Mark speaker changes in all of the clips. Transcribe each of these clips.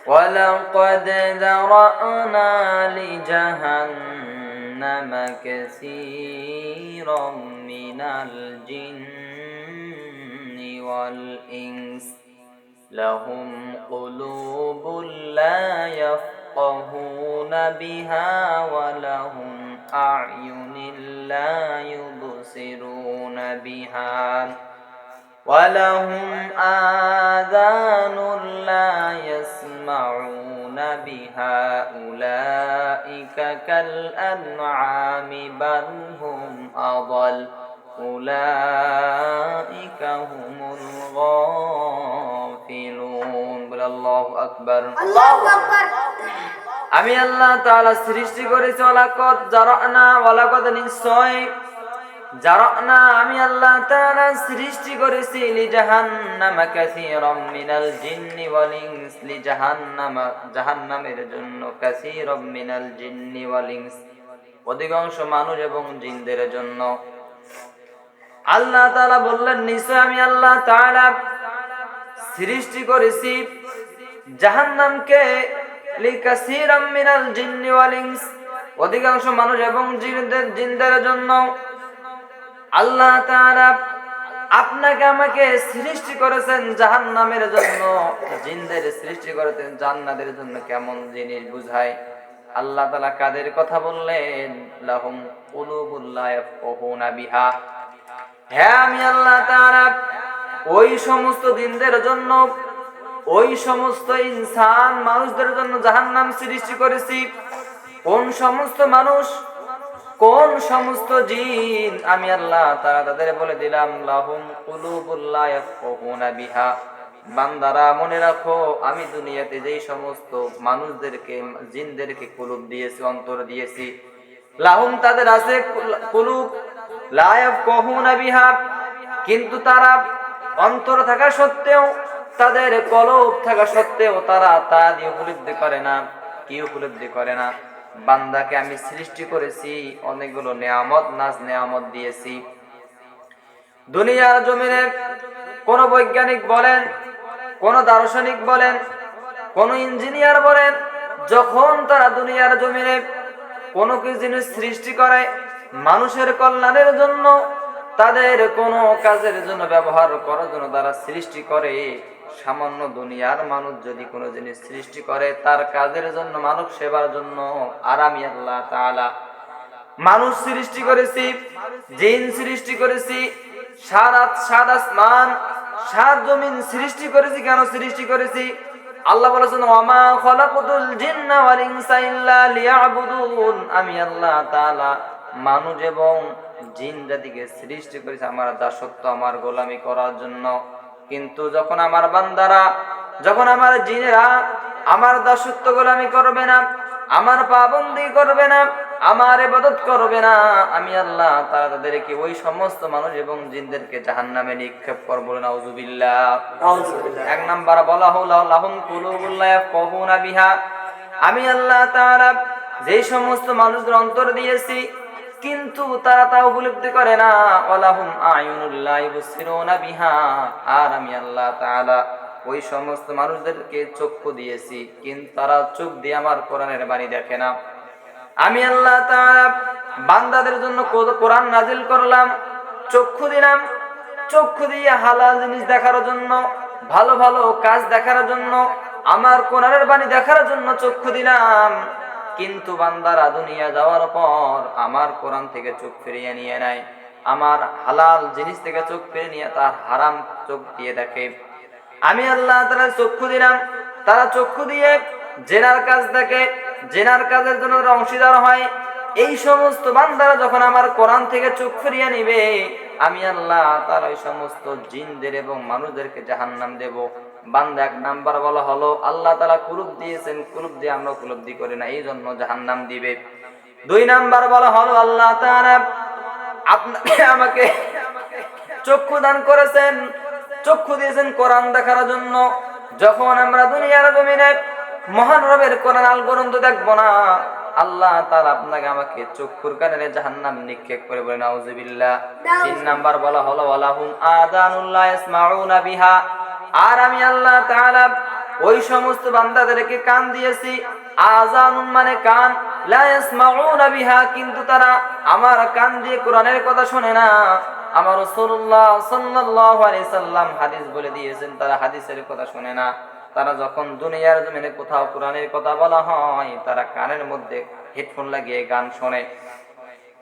Speaker 1: ولقد ذرأنا لجهنم كثيرا من الجن والإنس لهم قلوب لا يفقهون بها ولهم أعين لا يبصرون بها ولهم آذان لا يسمعون بها أولئك كالأنعام بل هم أضل أولئك هم الغافلون بل الله أكبر
Speaker 2: الله أكبر
Speaker 1: আমি আল্লাহ তাআলা সৃষ্টি করেছি ওয়ালাকাদ জারানা ওয়ালাকাদ নিশ্চয় জারানা আমি আল্লাহ তাআলা সৃষ্টি করেছি লিজাহান্নামা কাসীরাম মিনাল জিন্নি ওয়াল ইনস জাহান্নামের জন্য কাসীরাম মিনাল জিন্নি ওয়াল ইনস অধিকাংশ মানুষ এবং জিনদের জন্য আল্লাহ তাআলা বললেন নিশ্চয় আমি আল্লাহ তাআলা সৃষ্টি করেছি জাহান্নামকে লিকাসীরাম মিনাল জিন্নি ওয়াল ইনস অধিকাংশ মানুষ এবং জিনদের জন্য আল্লাহ তাআলা আপনাকে আমাকে সৃষ্টি করেছেন জাহান্নামের জন্য, জিনদের সৃষ্টি করেছেন জান্নাতের জন্য। কেমন জিনিস বুঝায় আল্লাহ তাআলা কাদের কথা বললেন? লাহুম কুলুবুল লা ইয়াফকাহুনা বিহা। হ্যাঁ আমি আল্লাহ তাআলা ওই সমস্ত জিনদের জন্য, ওই সমস্ত ইনসান মানুষদের জন্য জাহান্নাম সৃষ্টি করেছি। কোন সমস্ত মানুষ, কোন সমস্ত জিন? আমি আল্লাহ তাআলা তাদের বলে দিলাম লাহুম কুলুবুল লা ইয়াফকাহুনা বিহা। বান্দারা মনে রাখো, আমি দুনিয়াতে যেই সমস্ত মানুষদেরকে, জিনদেরকে কুলুব দিয়েছি, অন্তর দিয়েছি, লাহুম তাদের আছে কুলুব লা ইয়াফকাহুনা বিহা, কিন্তু তারা অন্তর থাকা সত্ত্বেও, তাদের কলব থাকা সত্ত্বেও তারা তা দিয়ে উপলব্ধি করে না। কি উপলব্ধি করে না? বান্দাকে আমি সৃষ্টি করেছি, অনেকগুলো নেয়ামত, নাজ নেয়ামত দিয়েছি। দুনিয়ার জমিনে কোন বৈজ্ঞানিক বলেন, কোন দার্শনিক বলেন, কোন ইঞ্জিনিয়ার বলেন, যখন তারা দুনিয়ার জমিনে কোনো কিছু জিনিস সৃষ্টি করে মানুষের কল্যাণের জন্য, তাদের কোনো কাজের জন্য ব্যবহার করার জন্য তারা সৃষ্টি করে। সামান্য দুনিয়ার মানুষ যদি কোনো জিনিস সৃষ্টি করে তার কাজের জন্য, মানব সেবার জন্য, আর আমি আল্লাহ তাআলা মানুষ সৃষ্টি করেছি, জিন সৃষ্টি করেছি, সাত আসমান, সাত জমিন সৃষ্টি করেছি। কেন সৃষ্টি করেছি? আল্লাহ বলেছেন ওয়ামা খালাকুতুল জিন্না ওয়াল ইনসা ইল্লা লিয়াবুদুন। আমি আল্লাহ তাআলা মানুষ এবং জিন জাতিকে সৃষ্টি করেছি আমার দাসত্ব, আমার গোলামি করার জন্য। কিন্তু যখন আমার বান্দারা, যখন আমার জিনেরা আমার দাসত্ব গোলামি করবে না, আমার পাবন্দি করবে না, আমার ইবাদত করবে না, আমি আল্লাহ তাআলা তাদেরকে, ওই সমস্ত মানুষ এবং জিনদেরকে জাহান্নামে নিক্ষেপ করব। নাউযুবিল্লাহ। এক নাম্বার বলা হলো লাহুম কুলুবুল লা ইয়াফকাহুনা বিহা। আমি আল্লাহ তাআলা যেই সমস্ত মানুষদের অন্তর দিয়েছি কিন্তু তারা তা উপলব্ধি করে না। ওয়ালাহুম আয়ুনুল লা ইউবসিরুনা বিহা। আর আমি আল্লাহ তাআলা ওই সমস্ত মানুষদেরকে চক্ষু দিয়েছি, কিন্তু তারা চোখ দিয়ে আমার কোরআনের বাণী দেখে না। আমি আল্লাহ তাআলা বান্দাদের জন্য কোরআন নাজিল করলাম, চক্ষু দিলাম, চক্ষু দিয়ে হালাল জিনিস দেখার জন্য, ভালো ভালো কাজ দেখার জন্য, আমার কোরআনের বাণী দেখার জন্য চক্ষু দিলাম। কিন্তু বান্দারা দুনিয়া যাওয়ার পর আমার কোরআন থেকে চোখ ফিরিয়ে নিয়ে নেয়, আমার হালাল জিনিস থেকে চোখ ফিরিয়ে নিয়ে তার হারাম চোখ দিয়ে দেখে। আমি আল্লাহ তাআলা চক্ষু দিলাম, তারা চক্ষু দিয়ে জেনার কাজ দেখে, জেনার কাজের জন্য অংশীদার হয়। এই সমস্ত বান্দারা যখন আমার কোরআন থেকে চোখ ফিরিয়ে নিবে, আমি আল্লাহ তাআলা ওই সমস্ত জিনদের এবং মানুষদেরকে জাহান্নাম দেব। বান্দা এক নাম্বার বলা হলো আল্লাহ তাআলা কুলুব দিয়েছেন, কুলুব দিয়ে আমরা উপলব্ধি করি না, এই জন্য জাহান্নাম দিবে। দুই নাম্বার বলা হলো আল্লাহ তাআলা আপনাকে আমাকে চক্ষু দান করেছেন, চক্ষু দিয়েছেন কোরআন দেখার জন্য। যখন আমরা দুনিয়ার জমিনে মহান রবের কোরআন আল গ্রন্থ দেখব না, আল্লাহ তাআলা আপনাকে আমাকে চক্ষুর কারণে জাহান্নাম নিক্ষেপ করে বলে নাউযুবিল্লাহ। তিন নাম্বার বলা হলো ওয়ালাহুম আযানুল লা ইয়াসমাউনা বিহা। আর আমি আল্লাহ তাআলা ওই সমস্ত বান্দাদেরকে কান দিয়েছি, আযানুন মানে কান, লা ইয়াসমাউনা বিহা, কিন্তু তারা আমার কান দিয়ে কোরআনের কথা শোনে না। আমার রাসূলুল্লাহ সাল্লাল্লাহু আলাইহি সাল্লাম হাদিস বলে দিয়েছেন, তারা হাদিসের কথা শোনে না। তারা যখন দুনিয়ার জমিনে কোথাও কোরআনের কথা বলা হয়, তারা কানের মধ্যে হেডফোন লাগিয়ে গান শোনে।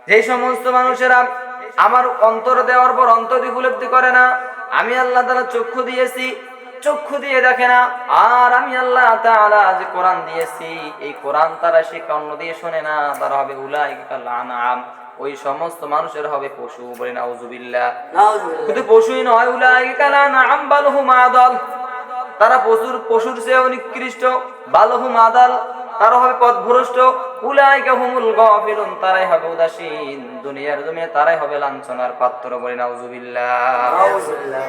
Speaker 1: যে সমস্ত মানুষেরা আমার অন্তর দেওয়ার পর অন্তর উপলব্ধি করে না, আমি আল্লাহ তাআলা চক্ষু দিয়েছি, চক্ষু দিয়ে দেখে না, আর আমি আল্লাহ তাআলা যে কোরআন দিয়েছি, এই কোরআন তারা সে কান দিয়ে শোনে না, তারা হবে উলাইকা কাল আনআম, ওই সমস্ত মানুষের হবে পশু। বলে নাউযুবিল্লাহ। শুধু পশুই নয়, উলাইকা কাল আনআম বাল হুম আদাল, তারা পশুর চেয়েও নিকৃষ্ট। বাল হুম আদাল, তারা হবে পথভ্রষ্ট। উলাইকা হুমুল গাফিলুন, তারাই হবে উদাসীন। দুনিয়ার জমিনে তারাই হবে লাঞ্ছনার পাত্র। বলে নাউযুবিল্লাহ।